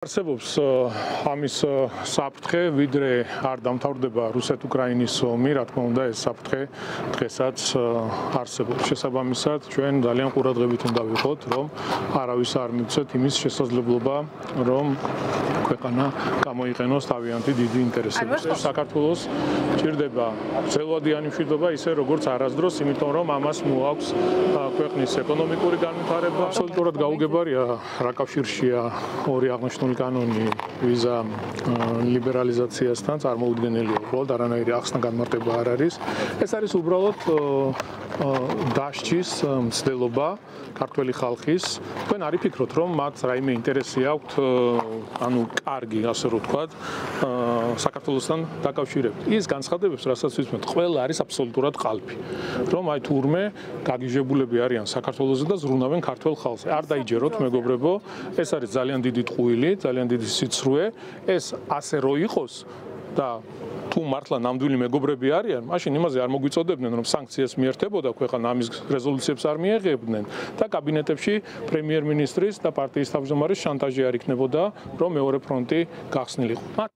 არსებობს ამის საფრთხე, ვიდრე არ დამთავრდება რუსეთ-უკრაინის ომი, რა თქმა უნდა, ეს საფრთხე დღესაც არსებობს. შესაბამისად, ჩვენ ძალიან ყურადღებით უნდა ვიყოთ, რომ არავის არ მივცეთ იმის შესაძლებლობა, რომ ქვეყანა გამოიყენოს თავიანთი დიდი ინტერესებით. საქართველოს ჭირდება ძველვადიანი მშვიდობა, ისე როგორც არასდროს, იმიტომ რომ ამას მოაქვს ქვეყნის ეკონომიკური განვითარება. აბსოლუტურად გაუგებარია რა კავშირშია ორი აღნიშნული კანონი ვიზა ლიბერალიზაციასთან წარმოუდგენელია, უბრალოდ არანაირი ახსნა განმარტება არ არის. ეს არის უბრალოდ დასჯის მცდელობა ქართველი ხალხის. თქვენ არ იფიქროთ, რომ მათ რაიმე ინტერესი აქვთ, ანუ კარგი, ასე რომ ვთქვათ, საქართველოსთან დაკავშირებით. ის განცხადებებს, რასაც ვისმენთ, ყველა არის აბსოლუტურად ყალბი. რომ აი თურმე გაგიჟებულები არიან საქართველოსზე და ზრუნავენ ქართველ ხალხზე. არ დაიჯეროთ, მეგობრებო, ეს არის ძალიან დიდი ტყუილი, ძალიან დიდი სიცრუე. ეს ასე რო იყოს და თუ მართლა ნამდვილი მეგობრები არიან, მაშინ იმაზე არ მოგვიწოდებდნენ, რომ სანქციას მიერთებოდა ქვეყანა, ამის რეზოლუციებს არ მიეღებდნენ და კაბინეტებში პრემიერ-მინისტრის და პარტიის თავმჯდომარის შანტაჟი არ იქნებოდა, რომ მეორე ფრონტი გახსნილიყო.